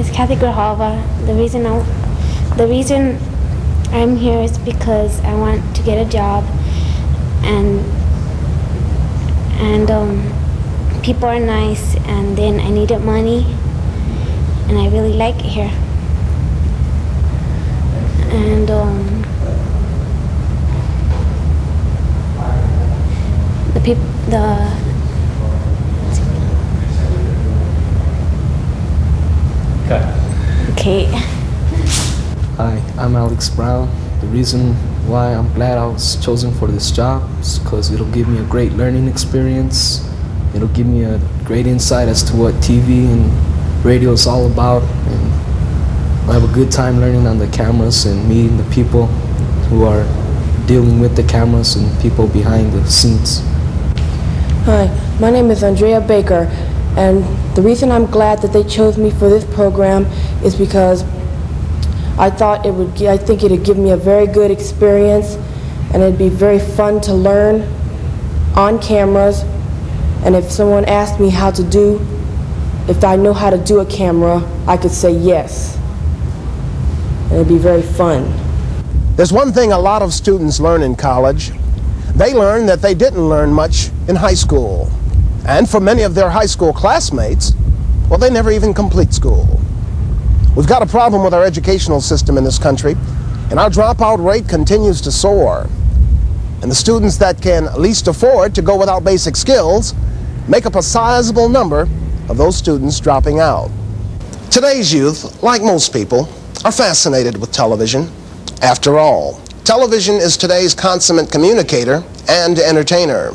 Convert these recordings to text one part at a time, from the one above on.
is Cathy Grijalva. The reason I'm here is because I want to get a job, and people are nice, and then I needed money, and I really like it here. And Okay. Hi, I'm Alex Brown. The reason why I'm glad I was chosen for this job is because it'll give me a great learning experience. It'll give me a great insight as to what TV and radio is all about, and I'll have a good time learning on the cameras and meeting the people who are dealing with the cameras and people behind the scenes. Hi, my name is Andrea Baker, and the reason I'm glad that they chose me for this program is because I think it'd give me a very good experience, and it'd be very fun to learn on cameras. And if someone asked me if I know how to do a camera, I could say yes. And it'd be very fun. There's one thing a lot of students learn in college. They learn that they didn't learn much in high school. And for many of their high school classmates, well, they never even complete school. We've got a problem with our educational system in this country, and our dropout rate continues to soar. And the students that can least afford to go without basic skills make up a sizable number of those students dropping out. Today's youth, like most people, are fascinated with television. After all, television is today's consummate communicator and entertainer.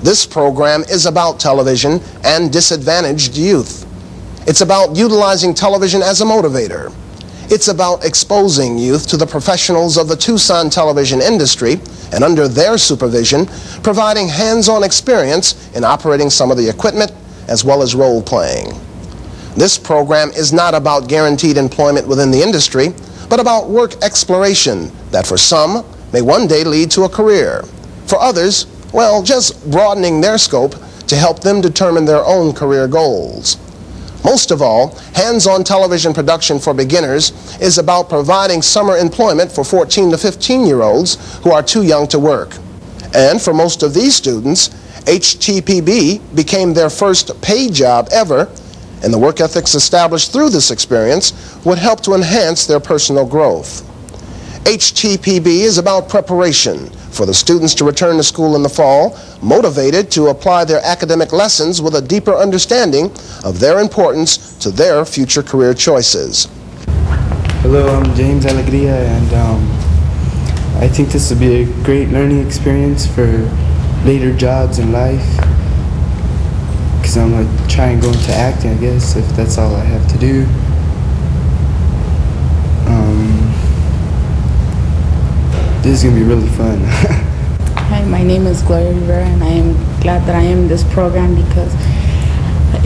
This program is about television and disadvantaged youth. It's about utilizing television as a motivator. It's about exposing youth to the professionals of the Tucson television industry, and under their supervision, providing hands-on experience in operating some of the equipment as well as role-playing. This program is not about guaranteed employment within the industry, but about work exploration that for some may one day lead to a career. For others, well, just broadening their scope to help them determine their own career goals. Most of all, hands-on television production for beginners is about providing summer employment for 14 to 15-year-olds who are too young to work. And for most of these students, HTPB became their first paid job ever, and the work ethics established through this experience would help to enhance their personal growth. HTPB is about preparation for the students to return to school in the fall, motivated to apply their academic lessons with a deeper understanding of their importance to their future career choices. Hello, I'm James Alegria, and I think this would be a great learning experience for later jobs in life, because I'm going to try and go into acting, I guess, if that's all I have to do. This is going to be really fun. Hi, my name is Gloria Rivera, and I am glad that I am in this program because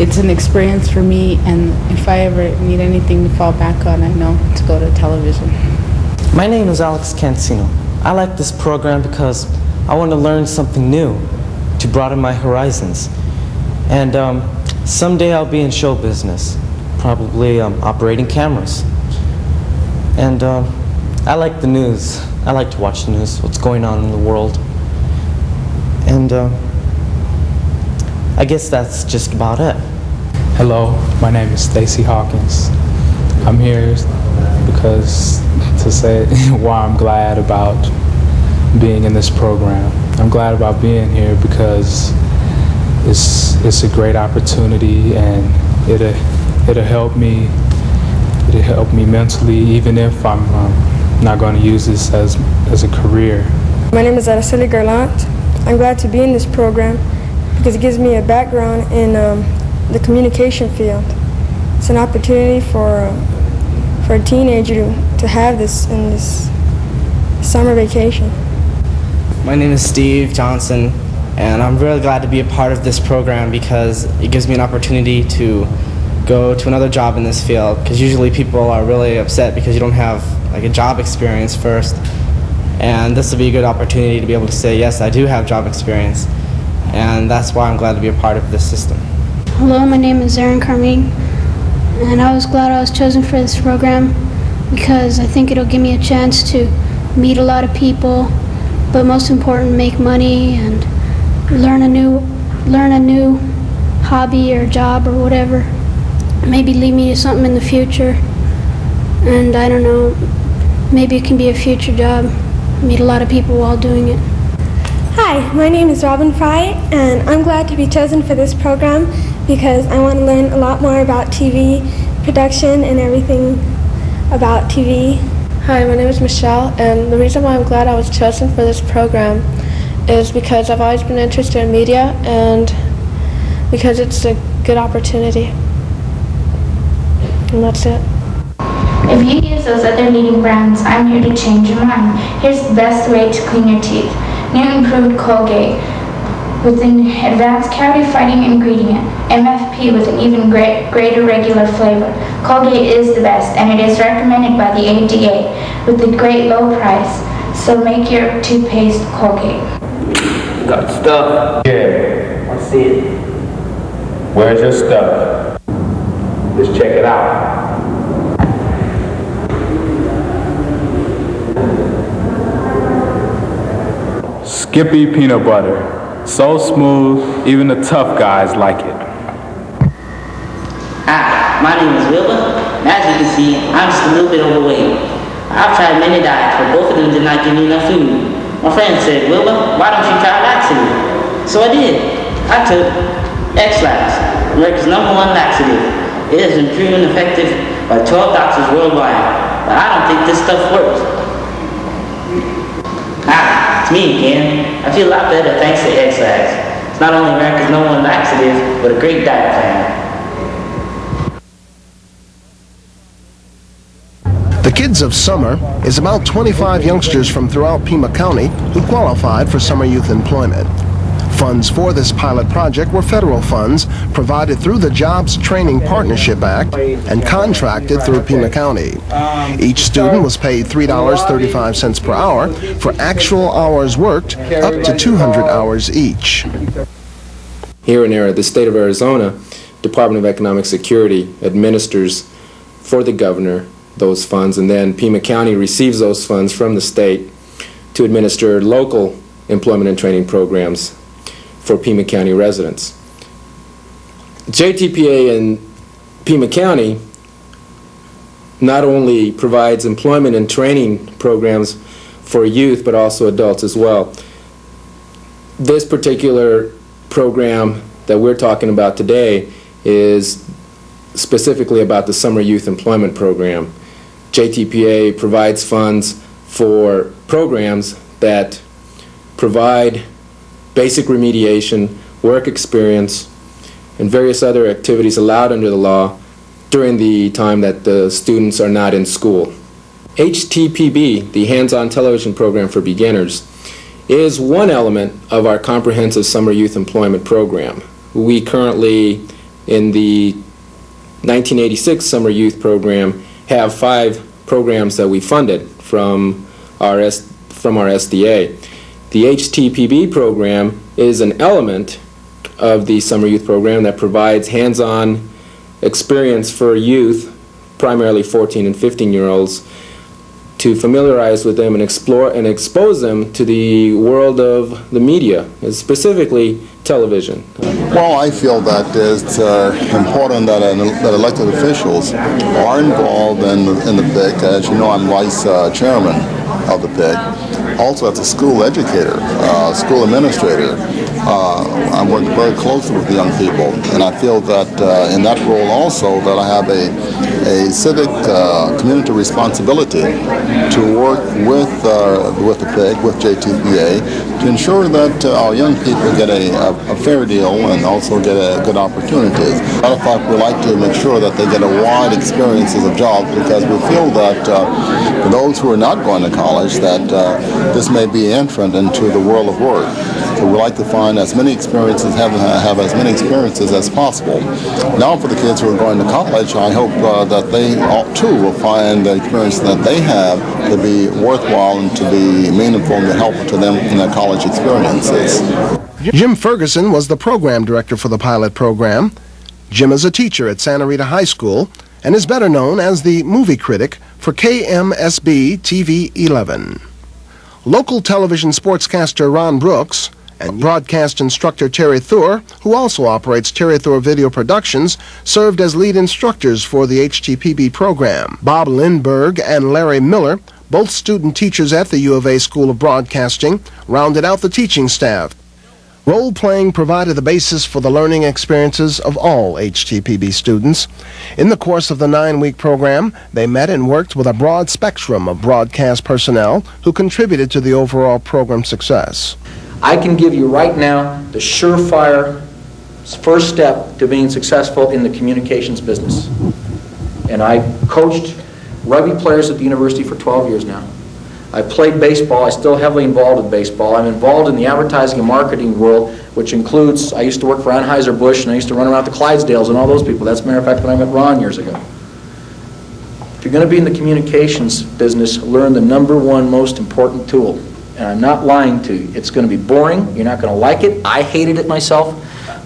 it's an experience for me, and if I ever need anything to fall back on, I know to go to television. My name is Alex Cancino. I like this program because I want to learn something new to broaden my horizons. And someday I'll be in show business, probably operating cameras. And I like the news. I like to watch the news, what's going on in the world. And I guess that's just about it. Hello, my name is Stacey Hawkins. I'm here because to say why I'm glad about being in this program. I'm glad about being here because it's a great opportunity, and it'll help me mentally, even if I'm not going to use this as a career. My name is Araceli Garlant. I'm glad to be in this program because it gives me a background in the communication field. It's an opportunity for a teenager to have this in this summer vacation. My name is Steve Johnson, and I'm really glad to be a part of this program because it gives me an opportunity to go to another job in this field, because usually people are really upset because you don't have like a job experience first, and this will be a good opportunity to be able to say, yes, I do have job experience, and that's why I'm glad to be a part of this system. Hello, my name is Carmine. and I was glad I was chosen for this program because I think it'll give me a chance to meet a lot of people, but most important, make money and learn a new hobby or job or whatever. Maybe lead me to something in the future, and I don't know, maybe it can be a future job. Meet a lot of people while doing it. Hi, my name is Robin Fry, and I'm glad to be chosen for this program because I want to learn a lot more about TV production and everything about TV. Hi, my name is Michelle, and the reason why I'm glad I was chosen for this program is because I've always been interested in media and because it's a good opportunity. And that's it. If you use those other leading brands, I'm here to change your mind. Here's the best way to clean your teeth. New improved Colgate with an advanced cavity-fighting ingredient, MFP with an even greater regular flavor. Colgate is the best, and it is recommended by the ADA with a great low price. So make your toothpaste Colgate. Got stuff? Yeah. Let's see it. Where's your stuff? Let's check it out. Skippy peanut butter. So smooth, even the tough guys like it. Hi, my name is Wilbur, and as you can see, I'm just a little bit overweight. I've tried many diets, but both of them did not give me enough food. My friend said, Wilbur, why don't you try laxative? So I did. I took X-Lax, America's #1 laxative. It has been proven effective by 12 doctors worldwide, but I don't think this stuff works. Hi, it's me again. I feel a lot better thanks to X-Lax. It's not only America's #1 laxative, but a great diet plan. The Kids of Summer is about 25 youngsters from throughout Pima County who qualified for summer youth employment. Funds for this pilot project were federal funds provided through the Jobs Training Partnership Act and contracted through Pima County. Each student was paid $3.35 per hour for actual hours worked, up to 200 hours each. Here in the state of Arizona, Department of Economic Security administers for the governor those funds, and then Pima County receives those funds from the state to administer local employment and training programs for Pima County residents. JTPA in Pima County not only provides employment and training programs for youth, but also adults as well. This particular program that we're talking about today is specifically about the Summer Youth Employment Program. JTPA provides funds for programs that provide basic remediation, work experience, and various other activities allowed under the law during the time that the students are not in school. HTPB, the Hands-On Television Program for Beginners, is one element of our comprehensive Summer Youth Employment Program. We currently, in the 1986 Summer Youth Program, have 5 programs that we funded from our SDA. The HTPB program is an element of the Summer Youth Program that provides hands-on experience for youth, primarily 14 and 15-year-olds, to familiarize with them and explore and expose them to the world of the media, and specifically television. Well, I feel that it's important that elected officials are involved in the PIC. As you know, I'm vice chairman of the PIC. Also, as a school educator, school administrator, I work very closely with the young people, and I feel that in that role also that I have a civic community responsibility to work with the PIC, with JTPA, to ensure that our young people get a fair deal and also get good opportunities. Matter of fact, we like to make sure that they get a wide experiences of jobs, because we feel that for those who are not going to college, that this may be entrant into the world of work. So we like to find as many experiences, have as many experiences as possible. Now for the kids who are going to college, I hope that they too will find the experience that they have to be worthwhile and to be meaningful and to help to them in their college experiences. Jim Ferguson was the program director for the pilot program. Jim is a teacher at Santa Rita High School and is better known as the movie critic for KMSB TV 11. Local television sportscaster Ron Brooks and broadcast instructor Terry Thur, who also operates Terry Thur Video Productions, served as lead instructors for the HTPB program. Bob Lindbergh and Larry Miller, both student teachers at the U of A School of Broadcasting, rounded out the teaching staff. Role-playing provided the basis for the learning experiences of all HTPB students. In the course of the 9-week program, they met and worked with a broad spectrum of broadcast personnel who contributed to the overall program success. I can give you right now the surefire first step to being successful in the communications business. And I coached rugby players at the university for 12 years now. I played baseball. I'm still heavily involved in baseball. I'm involved in the advertising and marketing world, which includes, I used to work for Anheuser-Busch, and I used to run around the Clydesdales and all those people. That's a matter of fact when I met Ron years ago. If you're going to be in the communications business, learn the number one most important tool. And I'm not lying to you. It's going to be boring. You're not going to like it. I hated it myself,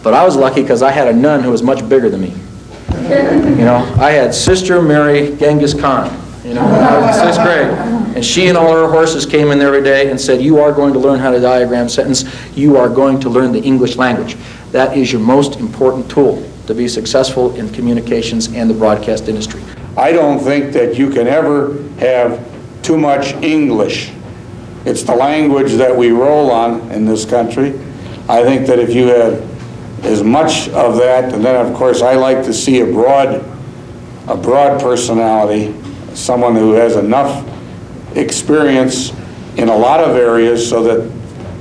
but I was lucky because I had a nun who was much bigger than me. You know, I had Sister Mary Genghis Khan. You know, when I was in 6th grade. And she and all her horses came in there every day and said, you are going to learn how to diagram sentence. You are going to learn the English language. That is your most important tool to be successful in communications and the broadcast industry. I don't think that you can ever have too much English. It's the language that we roll on in this country. I think that if you have as much of that, and then of course I like to see a broad personality, someone who has enough experience in a lot of areas so that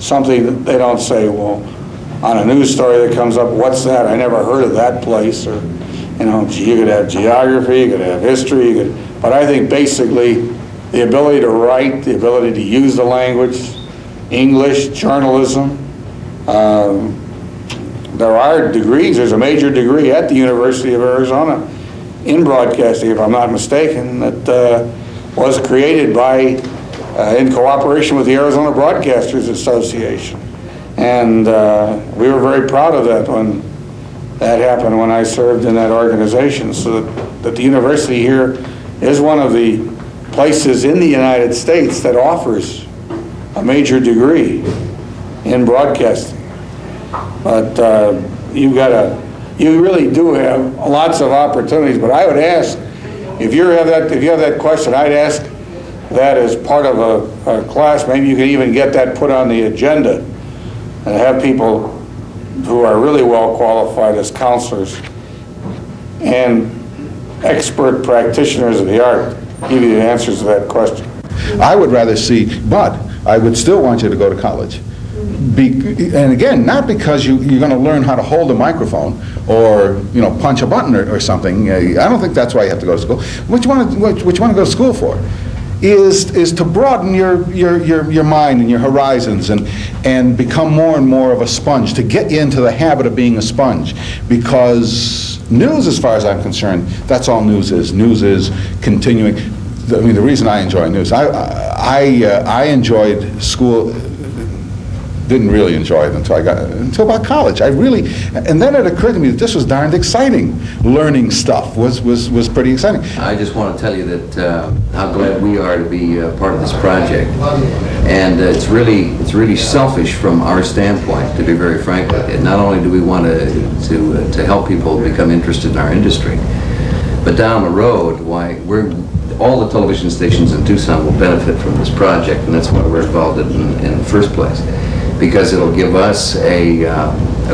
something that they don't say, well, on a news story that comes up, what's that? I never heard of that place. Or, you know, you could have geography, you could have history, but I think basically the ability to write, the ability to use the language, English, journalism. There are degrees. There's a major degree at the University of Arizona in broadcasting, if I'm not mistaken, that was created by, in cooperation with the Arizona Broadcasters Association. And we were very proud of that when that happened, when I served in that organization, so that the university here is one of the places in the United States that offers a major degree in broadcasting. But you really do have lots of opportunities. But I would ask, if you have that question, I'd ask that as part of a class. Maybe you can even get that put on the agenda and have people who are really well qualified as counselors and expert practitioners of the art give you the answers to that question. I would rather see, but I would still want you to go to college. And again, not because you're going to learn how to hold a microphone or, you know, punch a button or something. I don't think that's why you have to go to school. What you want to go to school for is to broaden your mind and your horizons and become more and more of a sponge, to get you into the habit of being a sponge. Because news, as far as I'm concerned, that's all news is. News is continuing. I mean, the reason I enjoy news, I enjoyed school. Didn't really enjoy it until about college. And then it occurred to me that this was darned exciting. Learning stuff was pretty exciting. I just want to tell you that how glad we are to be part of this project, and it's really selfish from our standpoint, to be very frank with you. Not only do we want to help people become interested in our industry, but down the road, all the television stations in Tucson will benefit from this project, and that's why we're involved in the first place. Because it'll give us a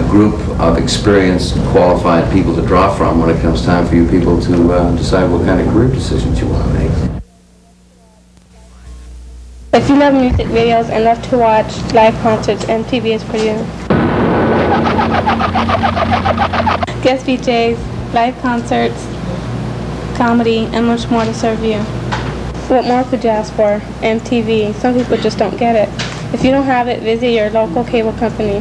group of experienced, qualified people to draw from when it comes time for you people to decide what kind of career decisions you want to make. If you love music videos and love to watch live concerts, MTV is for you. Guest VJs, live concerts, comedy, and much more to serve you. What more could you ask for? MTV. Some people just don't get it. If you don't have it, visit your local cable company.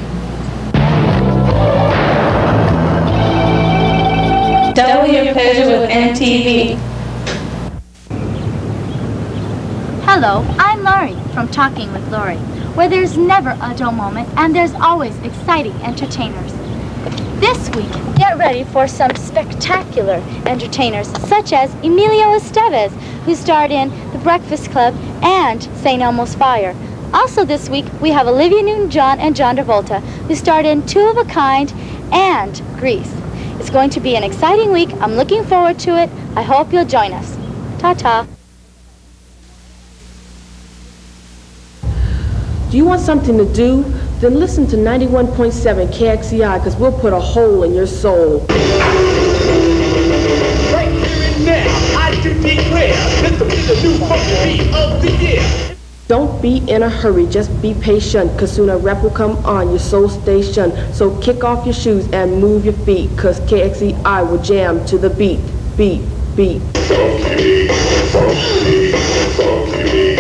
Double your pleasure with MTV. Hello, I'm Laurie from Talking with Laurie, where there's never a dull moment and there's always exciting entertainers. This week, get Get ready for some spectacular entertainers, such as Emilio Estevez, who starred in The Breakfast Club and St. Elmo's Fire. Also this week, we have Olivia Newton-John and John Travolta, who starred in Two of a Kind and Grease. It's going to be an exciting week. I'm looking forward to it. I hope you'll join us. Ta-ta. Do you want something to do? Then listen to 91.7 KXCI, because we'll put a hole in your soul. Right here and now, I do declare, this will be the new funky of the year. Don't be in a hurry, just be patient, because soon a rep will come on your soul station. So kick off your shoes and move your feet, because KXCI will jam to the beat, beat, beat. Funky, funky, funky.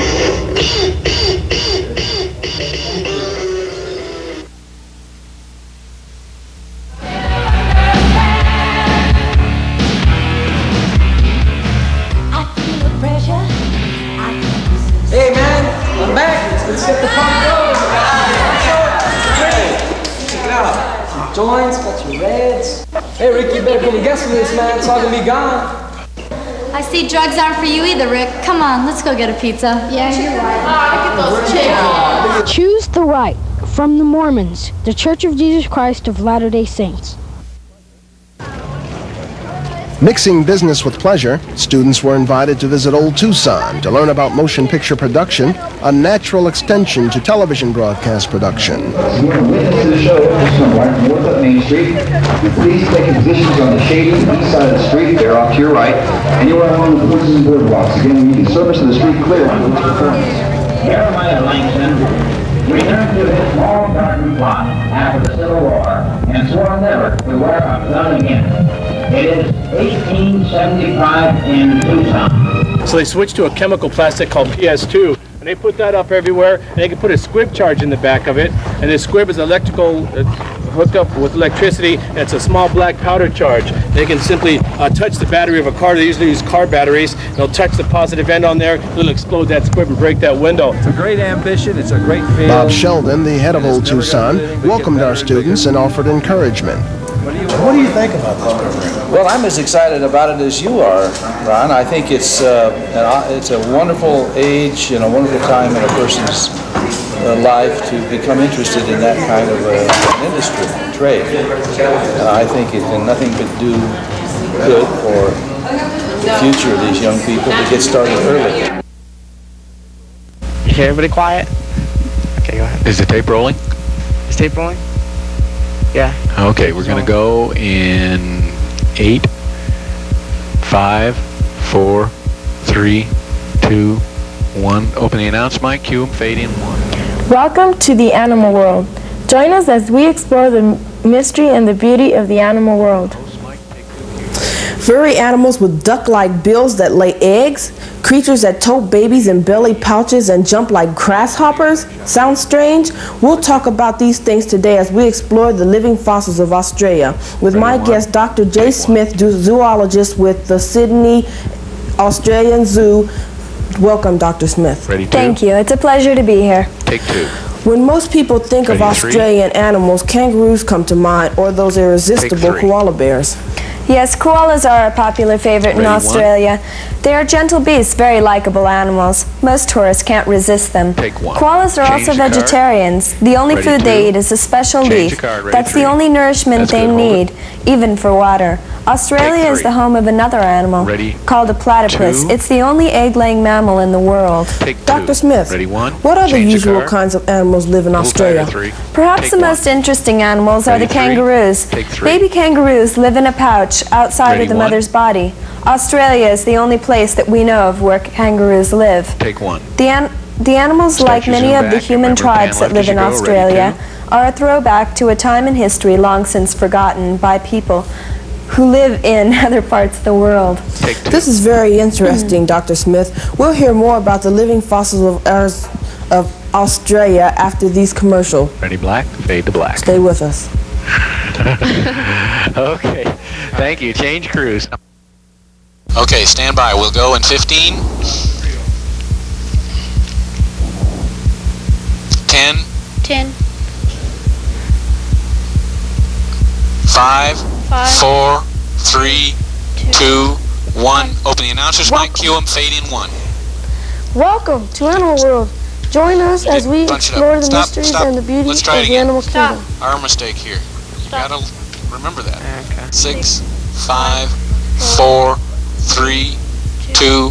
Hey man, I'm back. Let's get the fun going. Check it out. Some joints, got your reds. Hey Rick, you better put a guess on this, man. It's all gonna be gone. I see drugs aren't for you either, Rick. Come on, let's go get a pizza. Yeah, you're right. Look at those chicks. Choose the right from the Mormons, the Church of Jesus Christ of Latter-day Saints. Mixing business with pleasure, students were invited to visit Old Tucson to learn about motion picture production, a natural extension to television broadcast production. You are witness to the show Tucson right north of Main Street. Please take positions on the shady east side of the street. They're off to your right. And you are along the woods and boardwalks. Again, we need the service of the street clear on this performance. Jeremiah Langston returned to his small garden plot after the Civil War and swore never to wear a gun again. It is 1875 in Tucson. So they switched to a chemical plastic called PS2, and they put that up everywhere, and they can put a squib charge in the back of it, and this squib is electrical, hooked up with electricity, and it's a small black powder charge. They can simply touch the battery of a car. They usually use car batteries. They'll touch the positive end on there, it'll explode that squib and break that window. It's a great ambition, it's a great field. Bob Sheldon, the head of Old Tucson, welcomed our students and offered encouragement. What do you think about this program? Well, I'm as excited about it as you are, Ron. I think it's a wonderful age and a wonderful time in a person's life to become interested in that kind of an industry, trade. I think it can nothing but do good for the future of these young people to get started early. Okay, everybody quiet? Okay, go ahead. Is the tape rolling? Is tape rolling? Yeah. Okay, we're going to go in 8, 5, 4, 3, 2, 1. Open the announce mic, cue 'em, fade in 1. Welcome to the animal world. Join us as we explore the mystery and the beauty of the animal world. Furry animals with duck-like bills that lay eggs, creatures that tote babies in belly pouches and jump like grasshoppers. Sounds strange? We'll talk about these things today as we explore the living fossils of Australia with my guest, Dr. J. Smith, zoologist with the Sydney Australian Zoo. Welcome, Dr. Smith. Ready, 2? Thank you. It's a pleasure to be here. Take 2. When most people think of Australian animals, kangaroos come to mind, or those irresistible koala bears. Yes, koalas are a popular favorite in Australia. They are gentle beasts, very likable animals. Most tourists can't resist them. Koalas are also vegetarians. The only food they eat is a special leaf. That's the only nourishment they need, even for water. Australia is the home of another animal called a platypus. It's the only egg-laying mammal in the world. Dr. Smith, what other usual kinds of animals live in Australia? Perhaps the most interesting animals are the kangaroos. Baby kangaroos live in a pouch outside of the mother's body. Australia is the only place that we know of where kangaroos live. Take 1. The animals, like many of the human tribes that live in Australia, are a throwback to a time in history long since forgotten by people who live in other parts of the world. This is very interesting, Dr. Smith. We'll hear more about the living fossils of Australia after these commercials. Ready, black? Fade to black. Stay with us. Okay, thank you. Change crews. Okay, stand by. We'll go in 15, 10, 10, 5, 4, 3, 2, 1. Open the announcer's mic. Cue them. Fade in 1. Welcome to Animal World. Join us as we explore the mysteries and the beauty of the animal kingdom. Our mistake here. You gotta remember that. Okay. 6, 5, 4, 3, 2,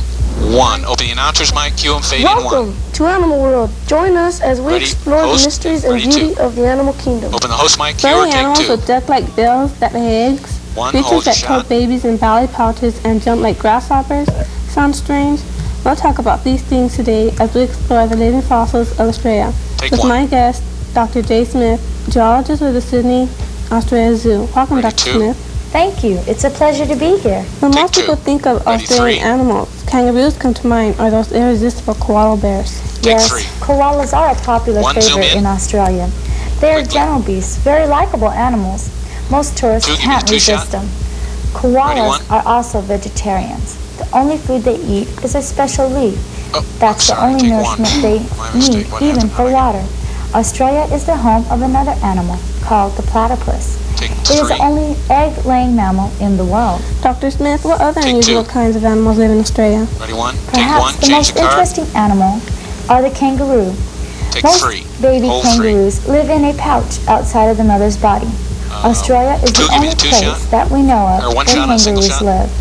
1. Open the announcer's mic. Cue them. Fade in 1. Welcome to Animal World. Join us as we explore the mysteries and beauty of the animal kingdom. Open the host mic. Cue or take 2. Animals with duck-like bills that lay eggs. 1. Creatures that tote babies in belly pouches and jump like grasshoppers. Sounds strange? We'll talk about these things today as we explore the living fossils of Australia. With my guest, Dr. Jay Smith, geologist with the Sydney, Australia Zoo. Welcome, Dr. Smith. Thank you. It's a pleasure to be here. When most people think of Australian animals, kangaroos come to mind, or those irresistible koala bears. Yes, koalas are a popular favorite in Australia. They are gentle beasts, very likable animals. Most tourists can't resist them. Koalas are also vegetarians. The only food they eat is a special leaf. That's the only nourishment they need, even for water. Australia is the home of another animal called the platypus. It is the only egg-laying mammal in the world. Dr. Smith, what other unusual kinds of animals live in Australia? Perhaps the most interesting animal are the kangaroo. Most baby kangaroos live in a pouch outside of the mother's body. Australia is the only place that we know of where kangaroos live.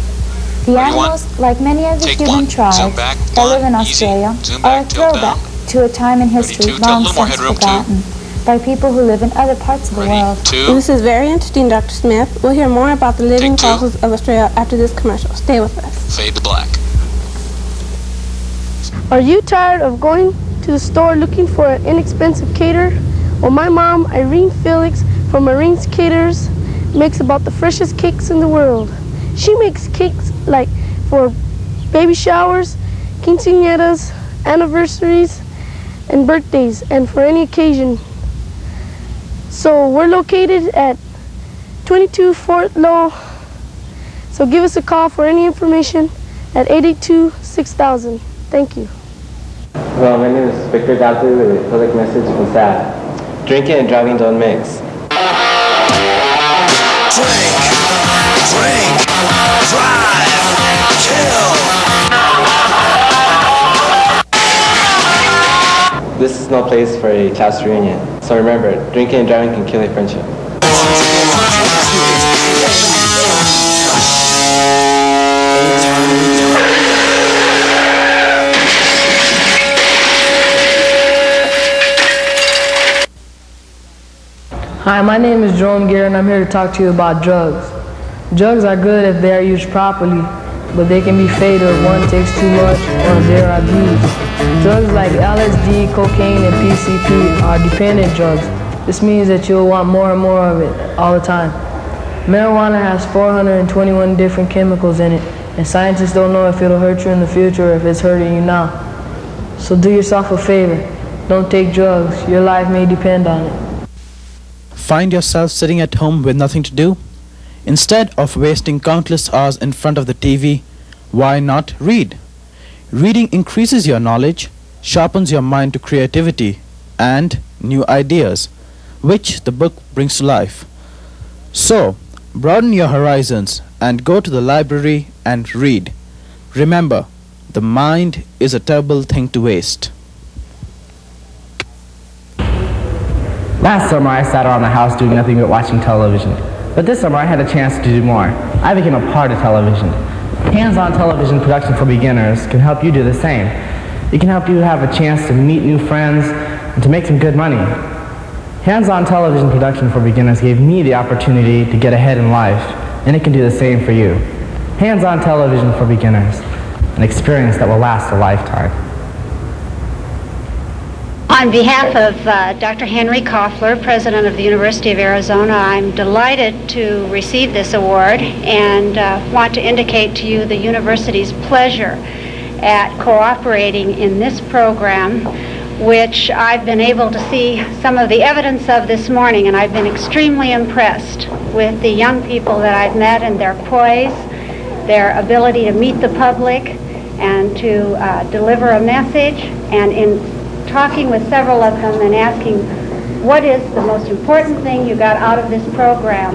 The animals, like many of the human tribes that live in Australia, are a throwback to a time in history long since forgotten by people who live in other parts of the world. This is very interesting, Dr. Smith. We'll hear more about the living fossils of Australia after this commercial. Stay with us. Fade to black. Are you tired of going to the store looking for an inexpensive caterer? Well, my mom, Irene Felix from Irene's Caterers, makes about the freshest cakes in the world. She makes cakes like for baby showers, quinceañeras, anniversaries, and birthdays, and for any occasion. So we're located at 22 Fort Low. So give us a call for any information at 882-6000. Thank you. Hello, my name is Victor Dabdoub with a public message from SAD. Drinking and driving don't mix. Drink, drive, kill. This is no place for a class reunion. So remember, drinking and driving can kill a friendship. Hi, my name is Jerome Garrett and I'm here to talk to you about drugs. Drugs are good if they are used properly, but they can be fatal if one takes too much or if they are abused. Drugs like LSD, cocaine, and PCP are dependent drugs. This means that you'll want more and more of it all the time. Marijuana has 421 different chemicals in it, and scientists don't know if it'll hurt you in the future or if it's hurting you now. So do yourself a favor. Don't take drugs. Your life may depend on it. Find yourself sitting at home with nothing to do? Instead of wasting countless hours in front of the TV, why not read? Reading increases your knowledge, sharpens your mind to creativity and new ideas, which the book brings to life. So, broaden your horizons and go to the library and read. Remember, the mind is a terrible thing to waste. Last summer I sat around the house doing nothing but watching television. But this summer I had a chance to do more. I became a part of television. Hands-on television production for beginners can help you do the same. It can help you have a chance to meet new friends and to make some good money. Hands-on television production for beginners gave me the opportunity to get ahead in life, and it can do the same for you. Hands-on television for beginners, an experience that will last a lifetime. On behalf of Dr. Henry Koffler, President of the University of Arizona, I'm delighted to receive this award and want to indicate to you the university's pleasure at cooperating in this program, which I've been able to see some of the evidence of this morning, and I've been extremely impressed with the young people that I've met and their poise, their ability to meet the public and to deliver a message, and in talking with several of them and asking what is the most important thing you got out of this program,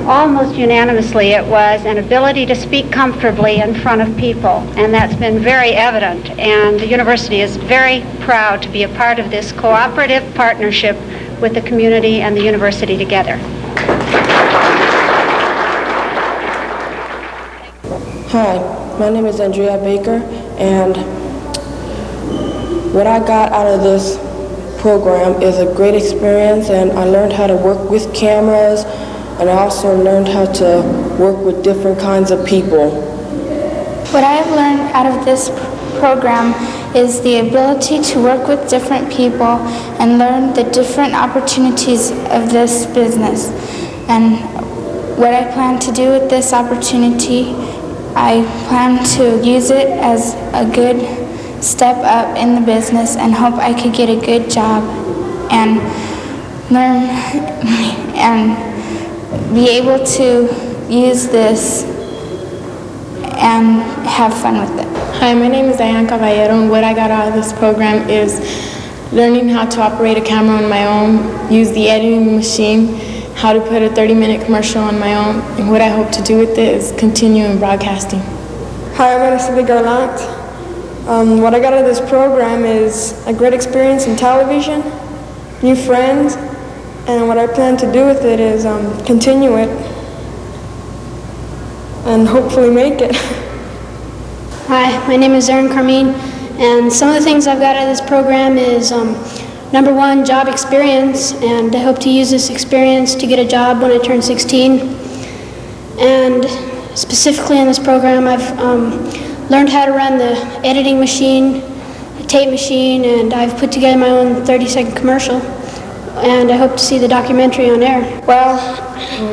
Almost unanimously, it was an ability to speak comfortably in front of people, and that's been very evident. And the university is very proud to be a part of this cooperative partnership with the community and the university together. Hi, my name is Andrea Baker, and what I got out of this program is a great experience, and I learned how to work with cameras, and I also learned how to work with different kinds of people. What I have learned out of this program is the ability to work with different people and learn the different opportunities of this business. And what I plan to do with this opportunity, I plan to use it as a good step up in the business and hope I could get a good job and learn and be able to use this and have fun with it. Hi, my name is Diane Caballero, and what I got out of this program is learning how to operate a camera on my own, use the editing machine, how to put a 30-minute commercial on my own, and what I hope to do with it is continue in broadcasting. Hi, I'm Araceli Garlant. What I got out of this program is a great experience in television, new friends, and what I plan to do with it is continue it and hopefully make it. Hi, my name is Carmean, and some of the things I've got out of this program is number one, job experience, and I hope to use this experience to get a job when I turn 16. And specifically in this program, I've learned how to run the editing machine, the tape machine, and I've put together my own 30-second commercial, and I hope to see the documentary on air. Well,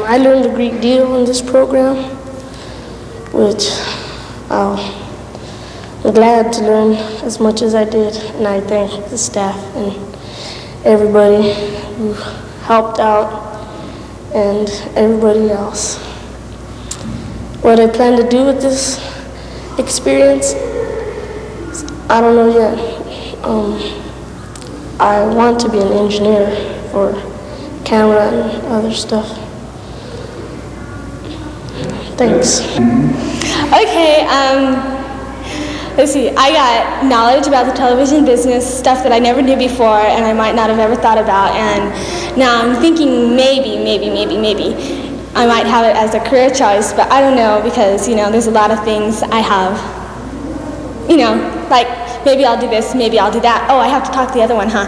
I learned a great deal in this program, which I'm glad to learn as much as I did, and I thank the staff and everybody who helped out and everybody else. What I plan to do with this experience, I don't know yet. I want to be an engineer for camera and other stuff. Thanks. Okay, let's see, I got knowledge about the television business, stuff that I never knew before and I might not have ever thought about, and now I'm thinking maybe I might have it as a career choice, but I don't know because, there's a lot of things I have, like maybe I'll do this, maybe I'll do that. Oh, I have to talk to the other one, huh?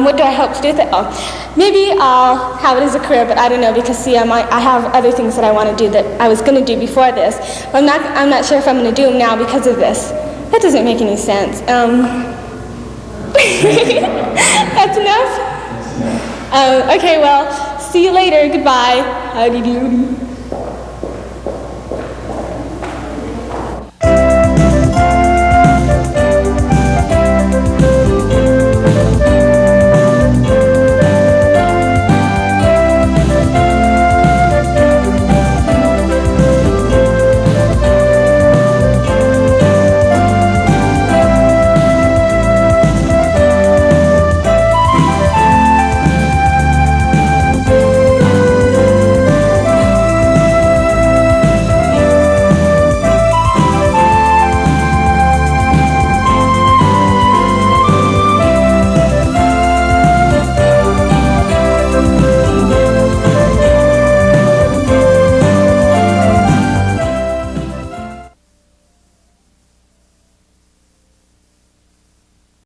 What do I hope to do with it? Oh, maybe I'll have it as a career, but I don't know because see, I have other things that I want to do that I was going to do before this. But I'm not sure if I'm going to do them now because of this. That doesn't make any sense. That's enough? Okay, well, see you later. Goodbye. Howdy doody.